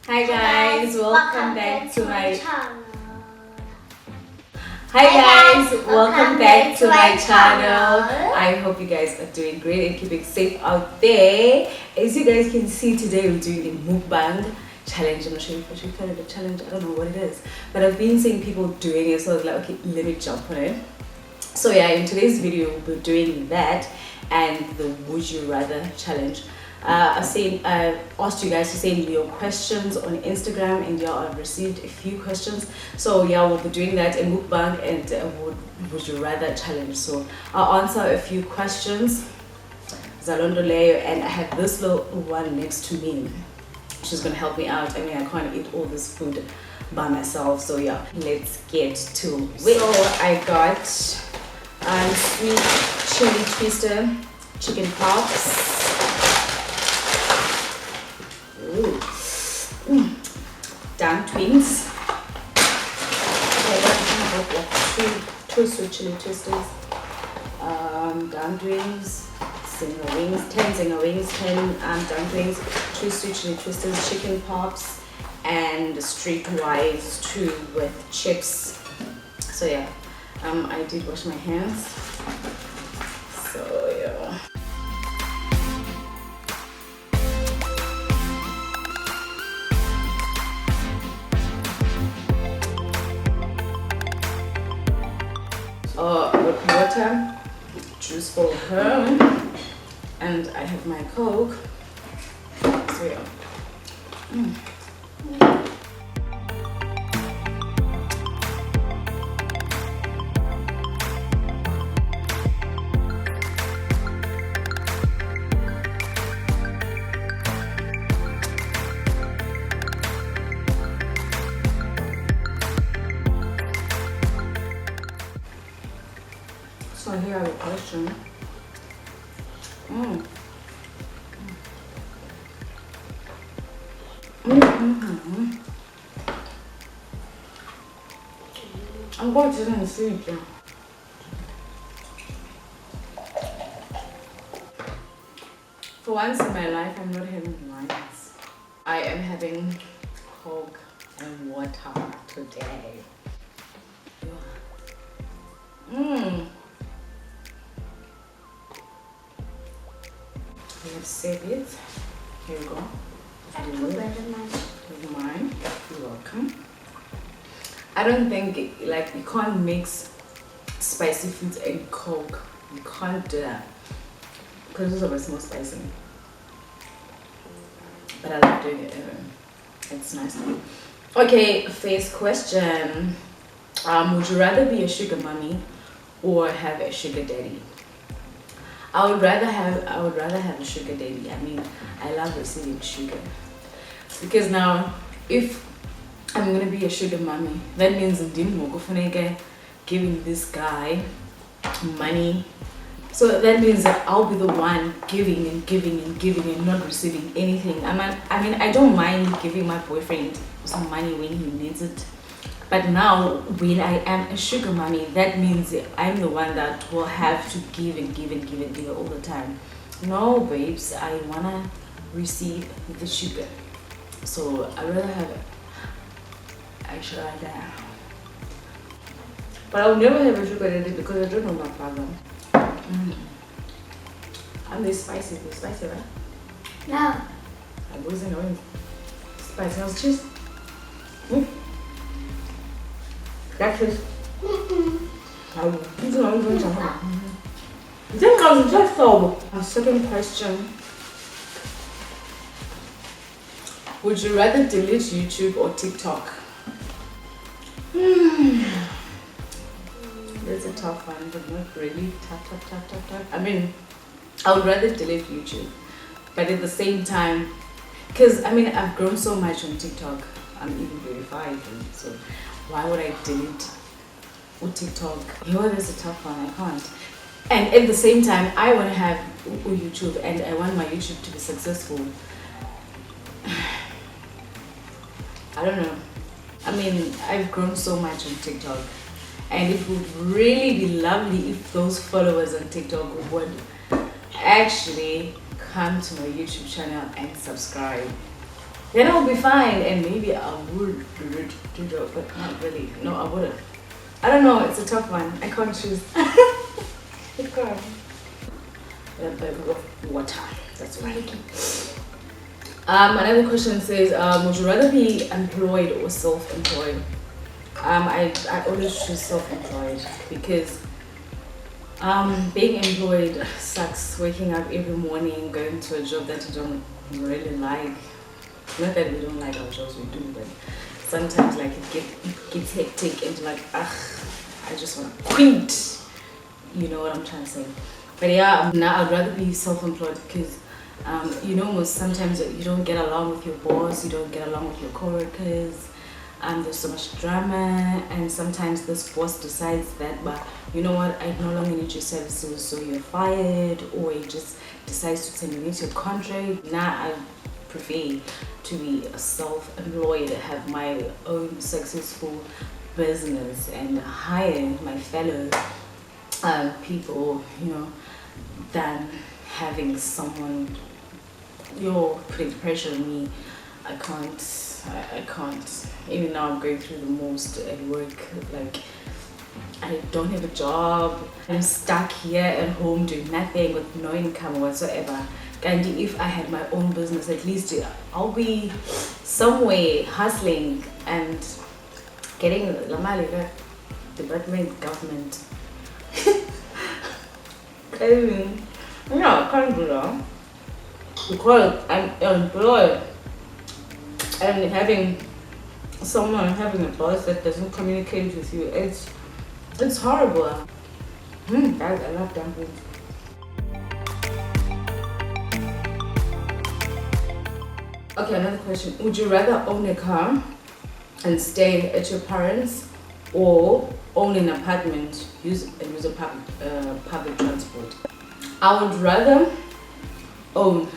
Hi guys, welcome back to my channel. welcome back to my channel. I hope you guys are doing great and keeping safe out there. As you guys can see, today we're doing a mukbang challenge. I'm not sure if I should call it a challenge. I don't know what it is, but I've been seeing people doing it, so I was like, okay, let me jump on it. So yeah, in today's video we're doing that and the would you rather challenge. I asked you guys to send your questions on Instagram, and yeah, I've received a few questions. So yeah, we'll be doing that in mukbang and would you rather challenge. So I'll answer a few questions, Zalondoleo, and I have this little one next to me. She's gonna help me out. I mean, I can't eat all this food by myself. So yeah, let's get to it. So I got sweet chili twister chicken pops. Dumplings. I got two sweet chili twisters. Dumplings, zinger wings, 10 zinger wings, 10 dumplings, 2 sweet chili twisters, chicken pops, and streetwise 2 with chips. So yeah, I did wash my hands. So yeah. With water, juice for her, and I have my Coke. So yeah. So here I have a question. I'm going to sleep now. For once in my life, I'm not having wines. I am having Coke and water today. Let's save it. Here we go. Mine. You're welcome. I don't think you can't mix spicy foods and Coke. You can't do that because those are more spicy. But I like doing it anyway. It's nice. Okay, first question. Would you rather be a sugar mommy or have a sugar daddy? I would rather have a sugar daddy. I mean, I love receiving sugar. Because now, if I'm gonna be a sugar mommy, that means I'm giving this guy money. So that means that I'll be the one giving and giving and giving and not receiving anything. I mean, I don't mind giving my boyfriend some money when he needs it. But now, when I am a sugar mommy, that means I'm the one that will have to give and give and give and give all the time. No, babes, I wanna receive the sugar. So I'd rather have it. Actually, like that. But I'll never have a sugar daddy because I don't know my problem. And they're spicy, right? No. I wasn't knowing spicy. I was just. That's it. Second question. Would you rather delete YouTube or TikTok? That's a tough one, but not really tough. I mean, I would rather delete YouTube, but at the same time, because I mean, I've grown so much on TikTok. I'm even verified, so why would I delete TikTok? That's a tough one. I can't. And at the same time, I want to have YouTube, and I want my YouTube to be successful. I don't know. I mean, I've grown so much on TikTok, and it would really be lovely if those followers on TikTok would actually come to my YouTube channel and subscribe. then I'll be fine, and maybe I would do that, but not really. No, I wouldn't. I don't know. It's a tough one. I can't choose. I can't. A bit of water. That's why. Another question says, would you rather be employed or self-employed? I always choose self-employed because being employed sucks. Waking up every morning, going to a job that you don't really like. Not that we don't like our jobs, we do, but sometimes like it gets hectic and like, I just want to quit. You know what I'm trying to say? But yeah, now I'd rather be self-employed because you know, sometimes you don't get along with your boss, you don't get along with your coworkers. There's so much drama, and sometimes this boss decides that, but you know what, I no longer need your services, so you're fired, or he just decides to terminate your contract. Now I prefer to be self-employed, have my own successful business, and hire my fellow people, you know, than having someone putting pressure on me. I can't. Even now I'm going through the most at work. Like, I don't have a job. I'm stuck here at home doing nothing with no income whatsoever. And if I had my own business, at least I'll be somewhere hustling and getting the money that department government. I can't do that because I'm employed. And having a boss that doesn't communicate with you, it's horrible. I love dumplings. Okay, another question. Would you rather own a car and stay at your parents, or own an apartment use a public transport? I would rather own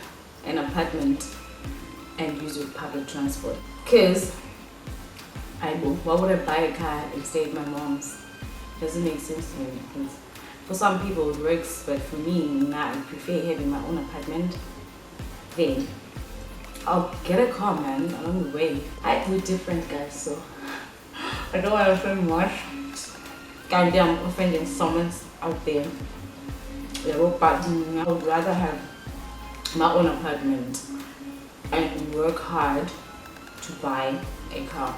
an apartment and use your public transport, because why would I buy a car and stay at my mom's? Doesn't make sense to me. Because for some people it works, but for me, I prefer having my own apartment. Then I'll get a car, man, along the way. I do different, guys, so I don't want to offend much. I'm offending someone out there. But I would rather have my own apartment and work hard to buy a car.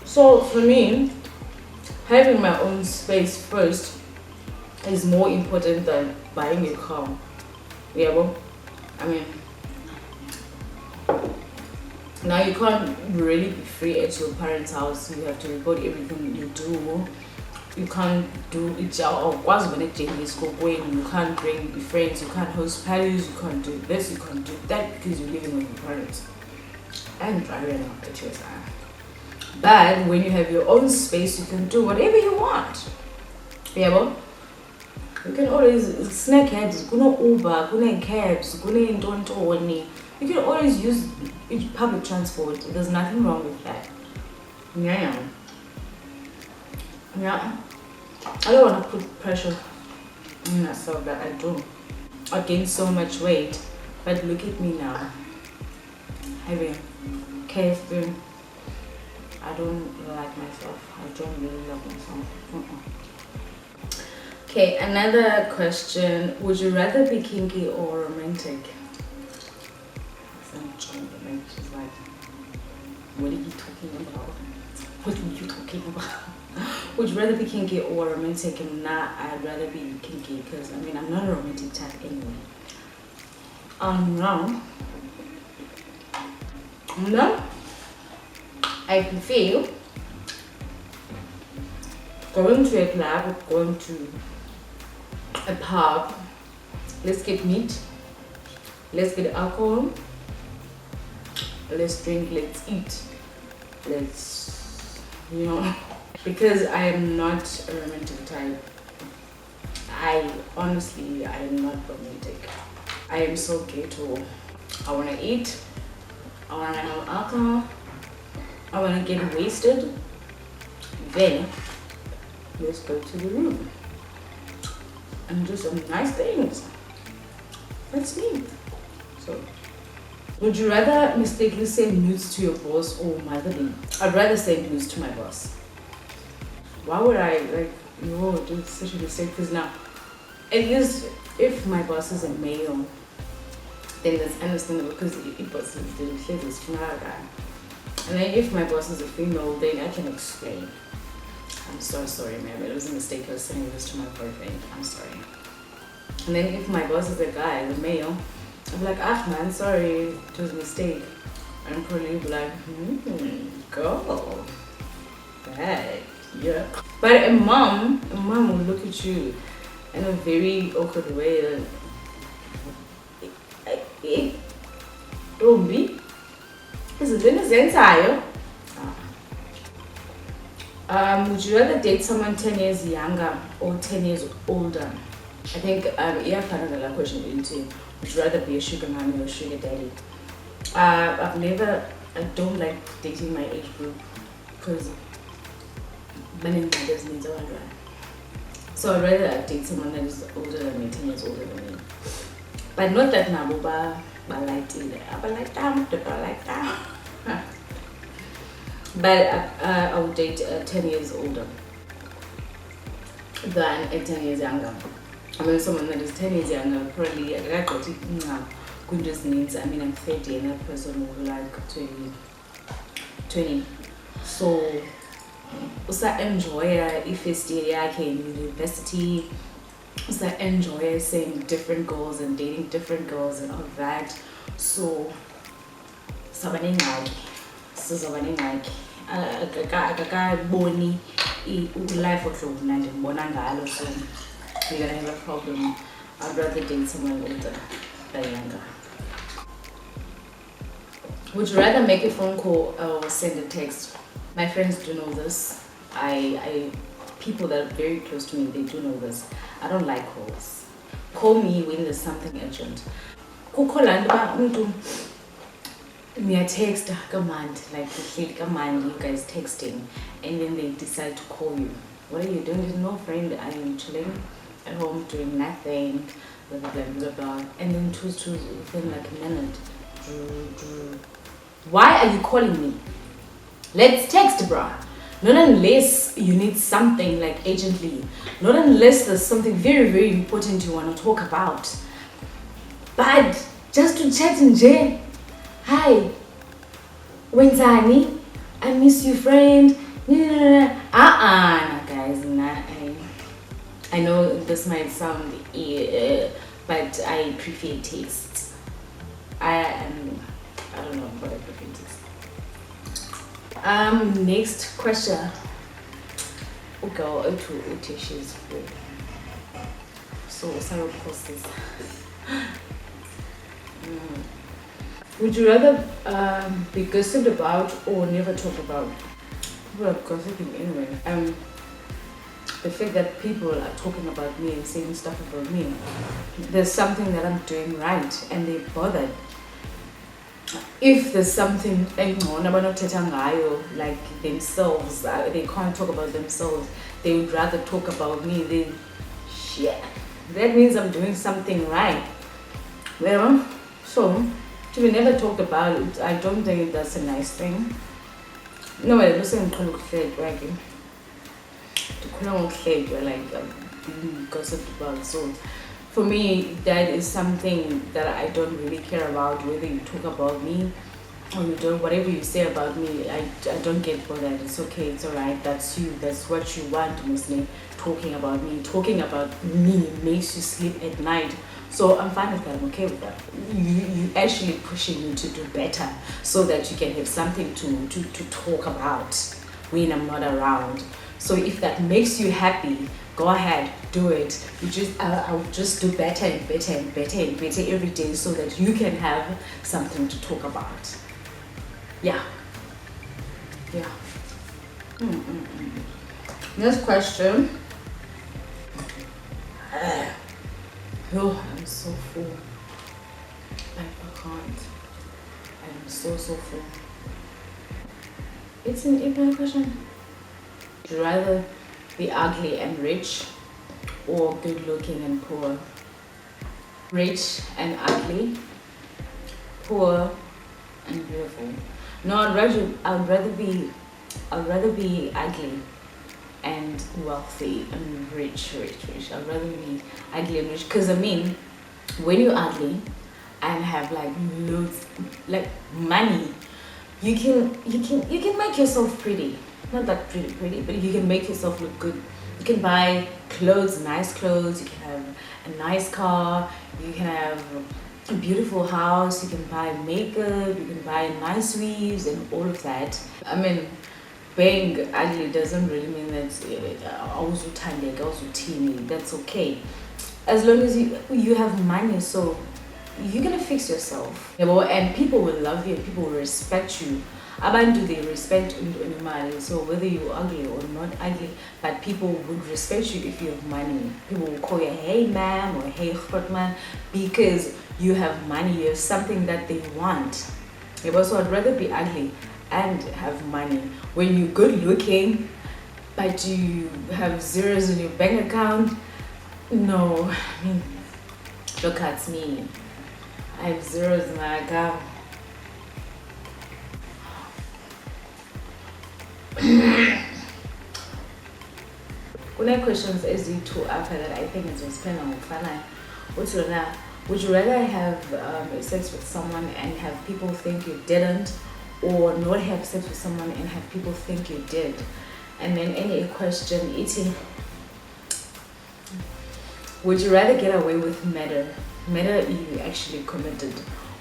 So for me, having my own space first is more important than buying a car. Yeah, well, I mean, now you can't really be free at your parents' house. You have to report everything you do. You can't do it or you can't bring your friends, you can't host parties, you can't do this, you can't do that because you're living with your parents. And driving out at your time. But when you have your own space, you can do whatever you want. Yeah, well, you can always snack cabs, Uber, cabs, you can always use public transport. There's nothing wrong with that. Yeah. I don't want to put pressure on myself that I do. I gained so much weight, but look at me now. Having KFC. I don't like myself. I don't really love myself. Okay, another question. Would you rather be kinky or romantic? She's like, what are you talking about? What are you talking about? Would you rather be kinky or romantic? And I'd rather be kinky because I'm not a romantic type anyway. No, I feel going to a club, going to a pub, let's get meat, let's get alcohol, let's drink, let's eat, let's, because I am not a romantic type. I am not romantic. I am so ghetto. I want to eat, I want to have alcohol, I want to get wasted, then let's go to the room and do some nice things. That's neat. So, would you rather mistakenly say nudes to your boss or motherly? I'd rather say nudes to my boss. Why would I do such a mistake? Because now, at least if my boss is a male, then that's understandable because it was and then if my boss is a female, then I can explain. I'm so sorry, ma'am. It was a mistake. I was sending this to my boyfriend. I'm sorry. And then if my boss is a guy, the male, I'm like, man, sorry, it was a mistake. I'm probably like, go. Bad. Yeah. But a mom will look at you in a very awkward way. Don't be. Is it in the entire? Would you rather date someone 10 years younger or 10 years older? I think another question into would you rather be a sugar mommy or a sugar daddy? I don't like dating my age group because many mothers means all right. So I'd rather date someone that is older than me, 10 years older than me. But not that Nabuba like either. I like that. But I would date 10 years older than 10 years younger. I mean, someone that is 10 years younger, probably, I got it now. Goodness means, I mean, I'm 30 and that person will like 20. So, usa enjoy first year in university. Usa enjoy seeing different girls and dating different girls and all that. So, akakaboni life ohlobuna ndibona ngalo, so you're gonna have a problem. I'd rather date someone older than younger. Would you rather make a phone call or send a text? My friends do know this. People that are very close to me, they do know this. I don't like calls. Call me when there's something urgent. Me text command, like you command, you guys texting, and then they decide to call you. What are you doing? There's no friend. I am chilling at home doing nothing, blah blah blah blah blah. And then choose within like a minute. Why are you calling me? Let's text, bruh. Not unless you need something like urgently. Not unless there's something very very important you want to talk about. But just to chat in jail. Hi, wenzani? I miss you, friend. Guys, I know this might sound but I prefer text. I don't know what I prefer text. Next question. Okay, to tissues. So sorry process. Would you rather be gossiped about or never talk about? People are gossiping anyway. The fact that people are talking about me and saying stuff about me, there's something that I'm doing right and they're bothered. If there's something like themselves, they can't talk about themselves, they would rather talk about me, then shit. That means I'm doing something right. Well, so to be never talked about it, I don't think that's a nice thing. No, I don't think right? To like being gossiped about. So for me, that is something that I don't really care about. Whether you talk about me or you don't, whatever you say about me, I don't get bothered. It's okay, it's alright. That's you. That's what you want, mostly. Talking about me makes you sleep at night. So I'm fine with that, I'm okay with that. You actually pushing me to do better so that you can have something to talk about when I'm not around. So if that makes you happy, go ahead, do it. I'll just do better and better and better and better every day so that you can have something to talk about. Yeah. Next question. Oh, I'm so full. I can't. I'm so full. It's an ignorant question. Would you rather be ugly and rich, or good looking and poor? Rich and ugly, poor and beautiful. No, I'd rather be ugly and wealthy and rich. I'd rather be ugly and rich, because I mean, when you're ugly and have like loads, like money, you can make yourself pretty. Not that pretty, but you can make yourself look good. You can buy clothes, nice clothes. You can have a nice car. You can have a beautiful house. You can buy makeup. You can buy nice weaves and all of that. I mean, being ugly doesn't really mean that also tiny, also teeny. That's okay, as long as you have money. So you're gonna fix yourself, and people will love you. People will respect you. Abantu, they respect money. So whether you're ugly or not ugly, but people would respect you if you have money. People will call you hey ma'am or hey man, because you have money. You have something that they want. So I'd rather be ugly and have money. When you're good looking but you have zeros in your bank account, no. I mean, look at me, I have zeros in my account. Kuna questions eziyi-2 after that I think it was depend on what's your now. Would you rather have sex with someone and have people think you didn't, or not have sex with someone and have people think you did? And then any question eating, would you rather get away with murder you actually committed,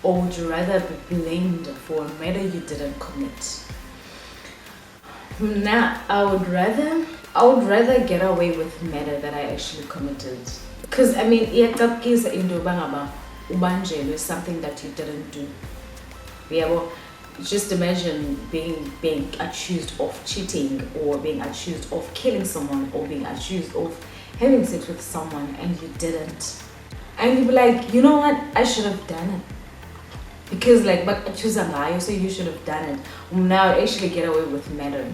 or would you rather be blamed for a murder you didn't commit? Now, I would rather get away with murder that I actually committed. Because I mean, iyacapukisa into bangaba ubanjelwe something that you didn't do. Yeah, well, just imagine being accused of cheating, or being accused of killing someone, or being accused of having sex with someone and you didn't. And you'd be like, you know what? I should have done it. Because like, but accuse a liar, so you should have done it. Now I actually get away with murder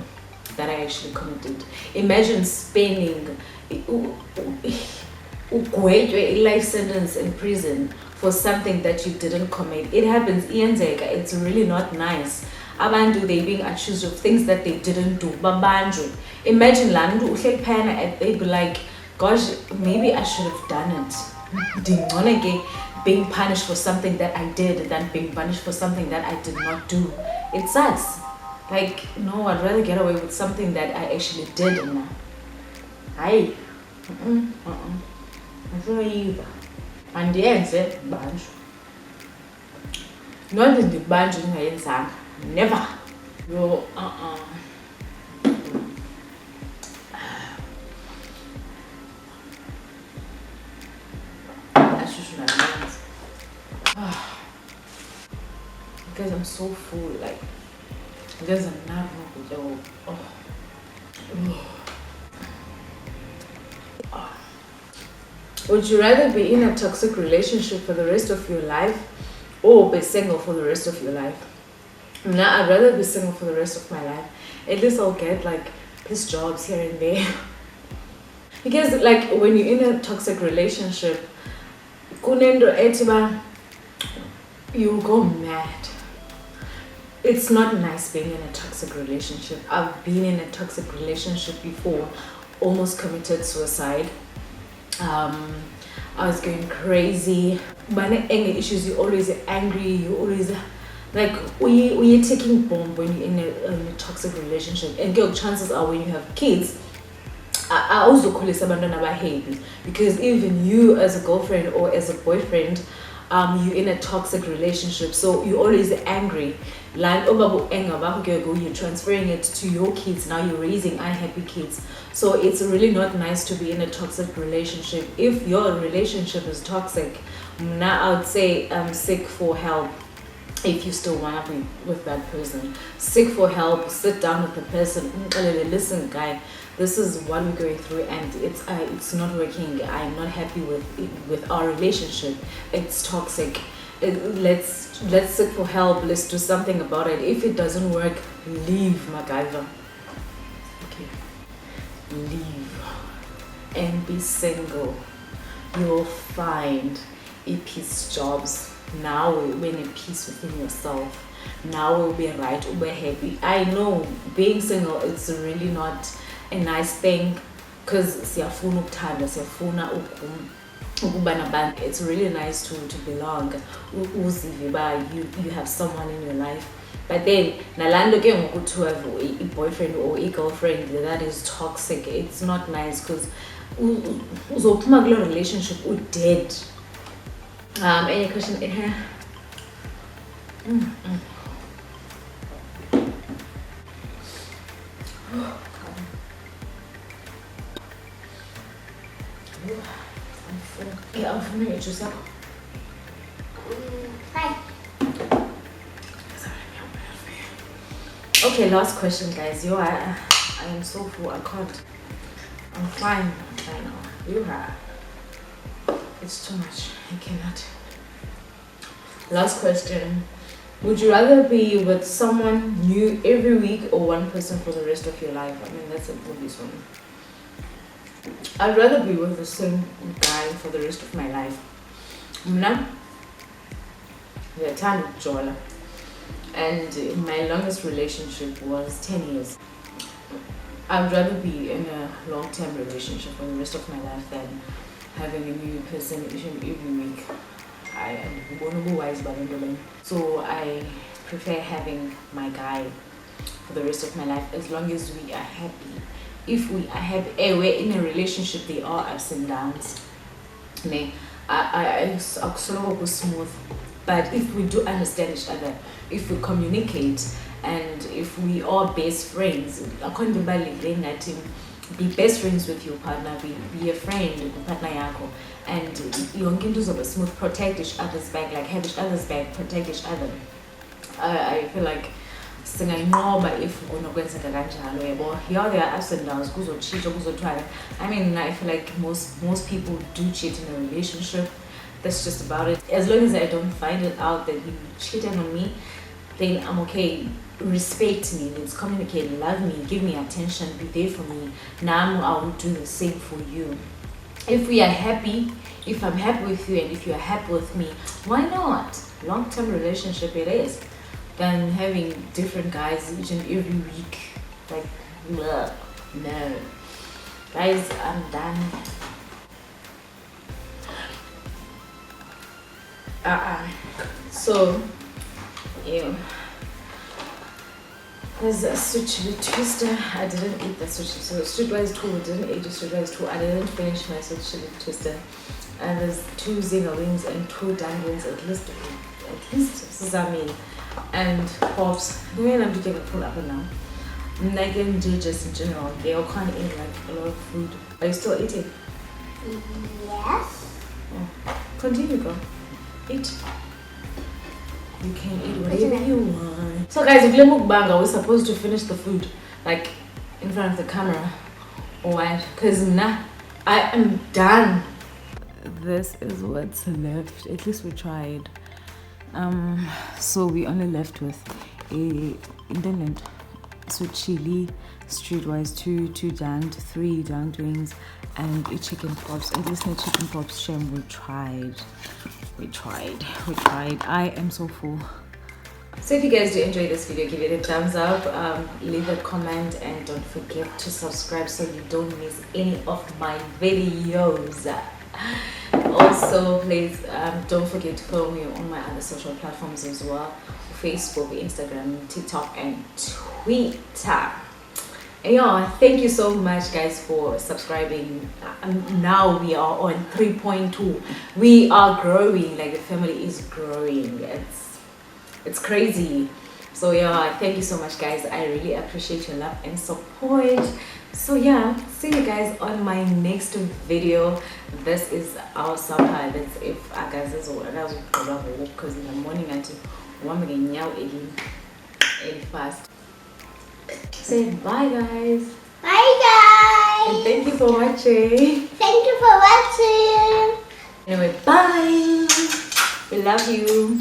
that I actually committed. Imagine spending a life sentence in prison for something that you didn't commit. It happens, it's really not nice. Abantu, they being accused of things that they didn't do. Babanju. Imagine landu and they'd be like, gosh, maybe I should have done it. Being punished for something that I did than being punished for something that I did not do. It sucks. Like, no, I'd rather get away with something that I actually did. I feel either. And the answer, bunch. Not in the bunch in my exam. Never. No, That's just my hands. Because I'm so full, like, there's a nerve. Would you rather be in a toxic relationship for the rest of your life, or be single for the rest of your life? Now, I'd rather be single for the rest of my life. At least I'll get like piss jobs here and there. Because like when you're in a toxic relationship, you go mad. It's not nice being in a toxic relationship. I've been in a toxic relationship before, almost committed suicide. I was going crazy. When anger issues, you're always angry, you always like you're taking bomb when you're in a toxic relationship. And girl, chances are when you have kids, I also call it abandoned happy, because even you as a girlfriend or as a boyfriend, you're in a toxic relationship, so you're always angry. Like you're transferring it to your kids. Now you're raising unhappy kids. So it's really not nice to be in a toxic relationship. If your relationship is toxic, now I would say seek for help. If you still want to be with that person, seek for help. Sit down with the person. Listen, guy, this is what we're going through, and it's not working. I'm not happy with our relationship. It's toxic. Let's seek for help. Let's do something about it. If it doesn't work, leave, MacGyver. Okay. leave and be single. You'll find a peace jobs. Now we're in peace within yourself. Now we'll be right, we're happy. I know being single it's really not a nice thing because siyafuna ukuthanda, siyafuna ukuba nabantu. It's really nice to belong. You have someone in your life. But then nalando ke ngoku to have a boyfriend or a girlfriend that is toxic, it's not nice because uzophuma kulo relationship dead. Any question in here? Yeah, I'm familiar with yourself. Hi. Okay, last question, guys. I am so full. I can't. I'm fine now. It's too much. I cannot. Last question. Would you rather be with someone new every week or one person for the rest of your life? I mean, that's an obvious one. I'd rather be with the same guy for the rest of my life. The time of Jola. And my longest relationship was 10 years. I'd rather be in a long-term relationship for the rest of my life than having a new person each and every week. I am going to be wise, so I prefer having my guy for the rest of my life as long as we are happy. If we are happy, we're in a relationship, there are ups and downs. I smooth. But if we do understand each other, if we communicate, and if we are best friends, be best friends with your partner, be a friend with the partner yako, and you're going to smooth, protect each other's back, like have each other's back, protect each other. I feel like singainqoba if kunokwenzeka kanjalo yabo. Yeah, there are ups and downs, kuzotshintsha kuzothwala. I mean, I feel like most people do cheat in a relationship. That's just about it. As long as I don't find it out that you cheated on me, then I'm okay. Respect me, let's communicate, love me, give me attention, be there for me. Now I will do the same for you. If we are happy, if I'm happy with you and if you're happy with me, why not? Long-term relationship it is. Than having different guys each and every week. Like, no. Guys, I'm done. So, yeah. There's a switch twister. I didn't eat that switch. So streetwise 2, I didn't eat the streetwise 2. I didn't finish my switch twister. And there's 2 zinger wings and 2 danglings at least. Sesame and pops. The way I'm taking a pull up now. Like in just in general, they all can't eat like a lot of food. Are you still eating? Yes. Oh. Continue, girl. Eat. You can eat whatever you want. So guys, if you're mukbang, we're supposed to finish the food like in front of the camera or what? Because I am done. This is what's left. At least we tried. So we only left with a independent sweet chili, streetwise 2 dunked, 3 dunked wings, and a chicken pops. At least no chicken pops, shame. We tried. I am so full. So if you guys do enjoy this video, give it a thumbs up, leave a comment, and don't forget to subscribe so you don't miss any of my videos. Also, please don't forget to follow me on my other social platforms as well: Facebook, Instagram, TikTok, and Twitter. And yeah, thank you so much guys for subscribing. Now we are on 3.2. We are growing, like the family is growing. It's crazy. So yeah, thank you so much guys. I really appreciate your love and support. So yeah, see you guys on my next video. This is our supper. That's if I guys is what I was because in the morning until 1 million now again fast. Say bye guys. Bye guys. And thank you for watching. Thank you for watching. Anyway, bye. We love you.